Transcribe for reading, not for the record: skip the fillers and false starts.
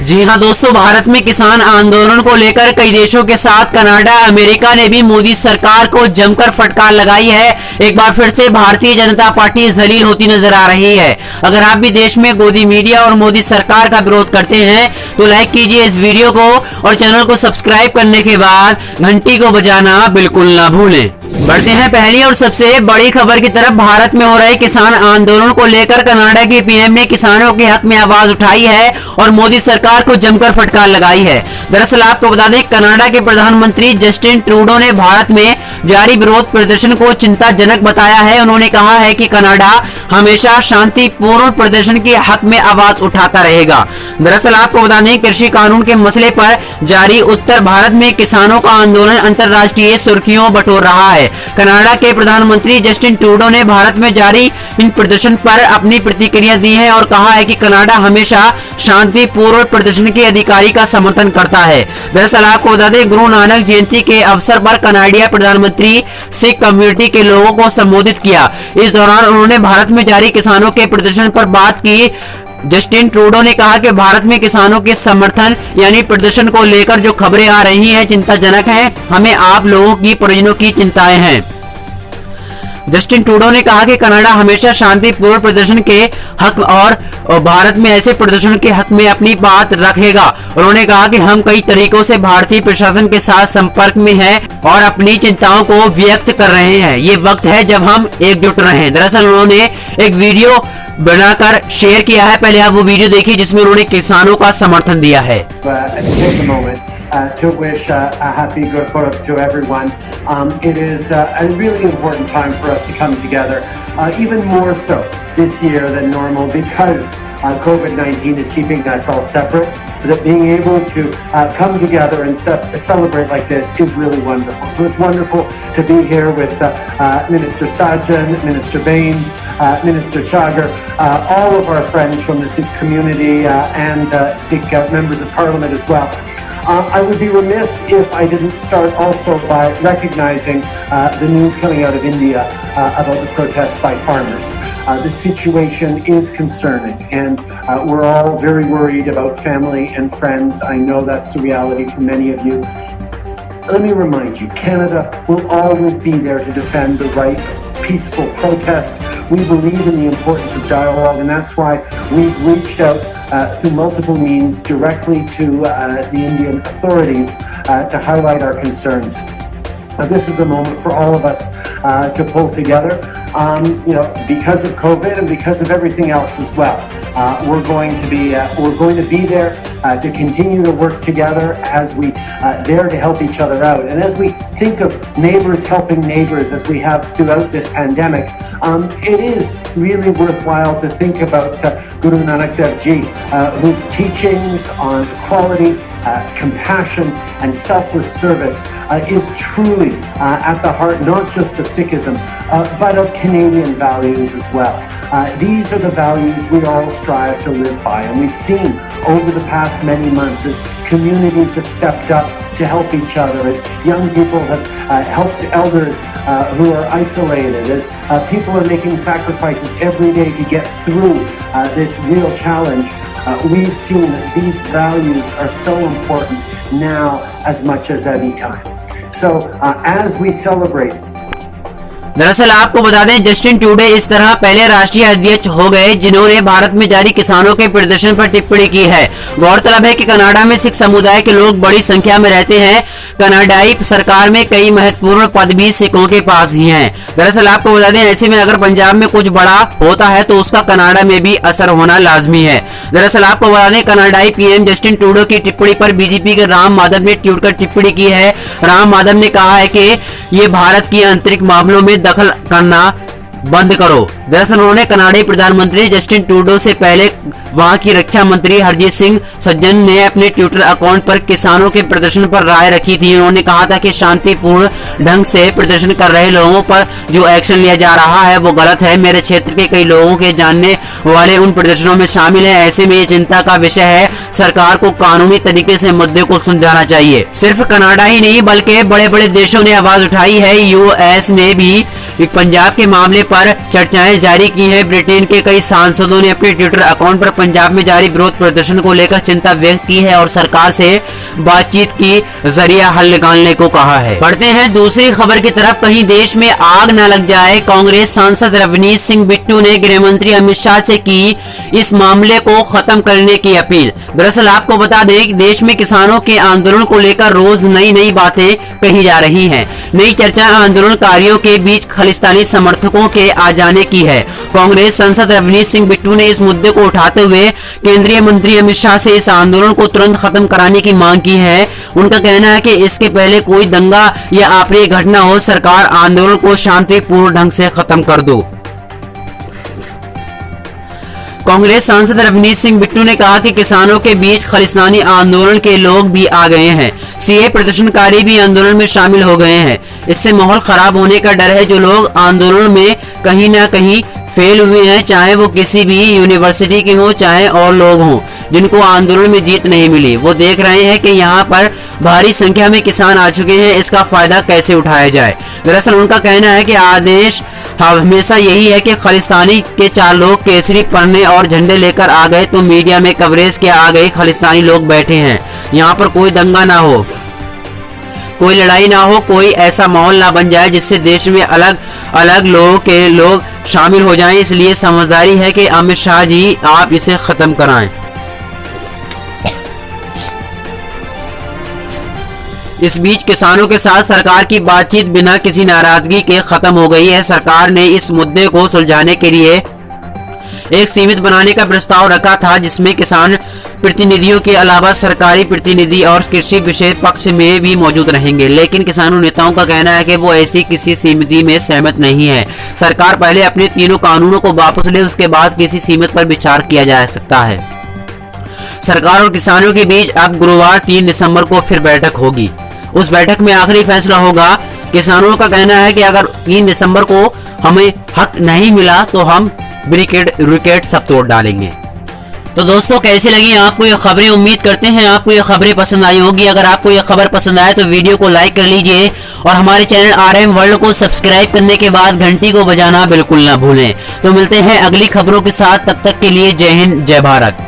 जी हाँ दोस्तों, भारत में किसान आंदोलन को लेकर कई देशों के साथ कनाडा, अमेरिका ने भी मोदी सरकार को जमकर फटकार लगाई है। एक बार फिर से भारतीय जनता पार्टी जलील होती नजर आ रही है। अगर आप भी देश में गोदी मीडिया और मोदी सरकार का विरोध करते हैं तो लाइक कीजिए इस वीडियो को और चैनल को सब्सक्राइब करने के बाद घंटी को बजाना बिल्कुल ना भूलें। बढ़ते हैं पहली और सबसे बड़ी खबर की तरफ। भारत में हो रहे किसान आंदोलन को लेकर कनाडा के पीएम ने किसानों के हक में आवाज उठाई है और मोदी सरकार को जमकर फटकार लगाई है। दरअसल आपको बता दें, कनाडा के प्रधानमंत्री जस्टिन ट्रूडो ने भारत में जारी विरोध प्रदर्शन को चिंताजनक बताया है। उन्होंने कहा है कि कनाडा हमेशा शांतिपूर्ण प्रदर्शन के हक में आवाज उठाता रहेगा। दरअसल आपको बता दें, कृषि कानून के मसले पर जारी उत्तर भारत में किसानों का आंदोलन अंतर्राष्ट्रीय सुर्खियों बटोर रहा है। कनाडा के प्रधानमंत्री जस्टिन ट्रूडो ने भारत में जारी इन प्रदर्शन पर अपनी प्रतिक्रिया दी है और कहा है कि कनाडा हमेशा शांतिपूर्ण प्रदर्शन के अधिकारी का समर्थन करता है। दरअसल आपको बता दें, गुरु नानक जयंती के अवसर पर कनाडिया प्रधानमंत्री सिख कम्युनिटी के लोगों को संबोधित किया। इस दौरान उन्होंने भारत में जारी किसानों के प्रदर्शन पर बात की। जस्टिन ट्रूडो ने कहा कि भारत में किसानों के समर्थन यानी प्रदर्शन को लेकर जो खबरें आ रही हैं चिंताजनक हैं। हमें आप लोगों की परिजनों की चिंताएं हैं। जस्टिन ट्रूडो ने कहा कि कनाडा हमेशा शांतिपूर्ण प्रदर्शन के हक और भारत में ऐसे प्रदर्शन के हक में अपनी बात रखेगा। उन्होंने कहा कि हम कई तरीकों से भारतीय प्रशासन के साथ संपर्क में हैं और अपनी चिंताओं को व्यक्त कर रहे हैं। ये वक्त है जब हम एकजुट रहें। दरअसल उन्होंने एक वीडियो बनाकर शेयर किया है। पहले आप वो वीडियो देखिए जिसमें उन्होंने किसानों का समर्थन दिया है। To wish a happy Gurpurab to everyone. It is a really important time for us to come together, even more so this year than normal because COVID-19 is keeping us all separate. That being able to come together and celebrate like this is really wonderful. So it's wonderful to be here with Minister Sajan, Minister Bains, Minister Chagar, all of our friends from the Sikh community and Sikh members of Parliament as well. I would be remiss if I didn't start also by recognizing the news coming out of India about the protests by farmers. The situation is concerning and we're all very worried about family and friends. I know that's the reality for many of you. Let me remind you, Canada will always be there to defend the right of peaceful protest. We believe in the importance of dialogue, and that's why we've reached out through multiple means directly to the Indian authorities to highlight our concerns. This is a moment for all of us to pull together, because of COVID and because of everything else as well. We're going to be there to continue to work together as we there to help each other out. And as we think of neighbors helping neighbors as we have throughout this pandemic, it is really worthwhile to think about Guru Nanak Dev Ji, whose teachings on equality, compassion and selfless service is truly at the heart not just of Sikhism but of Canadian values as well. These are the values we all strive to live by, and we've seen over the past many months as communities have stepped up to help each other, as young people have helped elders who are isolated, as people are making sacrifices every day to get through this real challenge. We've seen that these values are so important now as much as any time. So as we celebrate, दरअसल आपको बता दें, Justin Trudeau इस तरह पहले राष्ट्रीय अध्यक्ष हो गए जिन्होंने भारत में जारी किसानों के प्रदर्शन पर टिप्पणी की है। गौरतलब है कि कनाडा में सिख समुदाय के लोग बड़ी संख्या में रहते हैं। कनाडाई सरकार में कई महत्वपूर्ण पद भी सिखों के पास ही हैं। दरअसल आपको बता दें, ऐसे में अगर पंजाब में कुछ बड़ा होता है तो उसका कनाडा में भी असर होना लाजमी है। दरअसल आपको बता दें, कनाडाई पीएम जस्टिन ट्रूडो की टिप्पणी पर बीजेपी के राम माधव ने ट्वीट कर टिप्पणी की है। राम माधव ने कहा है कि ये भारत की आंतरिक मामलों में दखल करना बंद करो। दरअसल उन्होंने कनाडाई प्रधानमंत्री जस्टिन ट्रूडो से पहले वहां की रक्षा मंत्री हरजीत सिंह सज्जन ने अपने ट्विटर अकाउंट पर किसानों के प्रदर्शन पर राय रखी थी। उन्होंने कहा था कि शांतिपूर्ण ढंग से प्रदर्शन कर रहे लोगों पर जो एक्शन लिया जा रहा है वो गलत है। मेरे क्षेत्र के कई लोगों के जानने वाले उन प्रदर्शनों में शामिल हैं। ऐसे में ये चिंता का विषय है। सरकार को कानूनी तरीके से मुद्दे को सुलझाना चाहिए। सिर्फ कनाडा ही नहीं बल्कि बड़े बड़े देशों ने आवाज उठाई है। यूएस ने भी पंजाब के मामले पर चर्चाएं जारी की है। ब्रिटेन के कई सांसदों ने अपने ट्विटर अकाउंट पर पंजाब में जारी विरोध प्रदर्शन को लेकर चिंता व्यक्त की है और सरकार से बातचीत की जरिया हल निकालने को कहा है। बढ़ते हैं दूसरी खबर की तरफ। कहीं देश में आग न लग जाए, कांग्रेस सांसद रवनीत सिंह बिट्टू ने गृह मंत्री अमित शाह से की इस मामले को खत्म करने की अपील। दरअसल आपको बता दें कि देश में किसानों के आंदोलन को लेकर रोज नई नई बातें कही जा रही हैं। नई चर्चा आंदोलनकारियों के बीच खालिस्तानी समर्थकों के आ जाने की है। कांग्रेस सांसद रवनीत सिंह बिट्टू ने इस मुद्दे को उठाते हुए केंद्रीय मंत्री अमित शाह से इस आंदोलन को तुरंत खत्म कराने की मांग की है। उनका कहना है कि इसके पहले कोई दंगा या अप्रिय घटना हो, सरकार आंदोलन को शांतिपूर्ण ढंग से खत्म कर दो। कांग्रेस सांसद रवनीत सिंह बिट्टू ने कहा कि किसानों के बीच खालिस्तानी आंदोलन के लोग भी आ गए हैं। सीए प्रदर्शनकारी भी आंदोलन में शामिल हो गए हैं। इससे माहौल खराब होने का डर है। जो लोग आंदोलन में कहीं ना कहीं फेल हुए हैं, चाहे वो किसी भी यूनिवर्सिटी के हों, चाहे और लोग हों जिनको आंदोलन में जीत नहीं मिली, वो देख रहे हैं कि यहाँ पर भारी संख्या में किसान आ चुके हैं, इसका फायदा कैसे उठाया जाए। दरअसल उनका कहना है कि आदेश हमेशा यही है कि खालिस्तानी के 4 लोग केसरी पन्ने और झंडे लेकर आ गए तो मीडिया में कवरेज के आ गए खालिस्तानी लोग बैठे हैं। यहाँ पर कोई दंगा ना हो, कोई लड़ाई ना हो, कोई ऐसा माहौल ना बन जाए जिससे देश में अलग अलग लोगों के लोग शामिल हो जाएं। इसलिए समझदारी है कि अमित शाह जी आप इसे खत्म कराएं। इस बीच किसानों के साथ सरकार की बातचीत बिना किसी नाराजगी के खत्म हो गई है। सरकार ने इस मुद्दे को सुलझाने के लिए एक समिति बनाने का प्रस्ताव रखा था जिसमें किसान प्रतिनिधियों के अलावा सरकारी प्रतिनिधि और कृषि विषय पक्ष में भी मौजूद रहेंगे। लेकिन किसानों नेताओं का कहना है कि वो ऐसी किसी समिति में सहमत नहीं है। सरकार पहले अपने तीनों कानूनों को वापस ले, उसके बाद किसी समिति पर विचार किया जा सकता है। सरकार और किसानों के बीच अब गुरुवार 3 दिसंबर को फिर बैठक होगी। उस बैठक में आखिरी फैसला होगा। किसानों का कहना है कि अगर 3 दिसंबर को हमें हक नहीं मिला तो हम विकेट सब तोड़ डालेंगे। तो दोस्तों कैसी लगी आपको ये खबरें? उम्मीद करते हैं आपको ये खबरें पसंद आई होगी। अगर आपको ये खबर पसंद आए तो वीडियो को लाइक कर लीजिए और हमारे चैनल RM वर्ल्ड को सब्सक्राइब करने के बाद घंटी को बजाना बिल्कुल ना भूलें। तो मिलते हैं अगली खबरों के साथ, तब तक के लिए जय हिंद, जय भारत।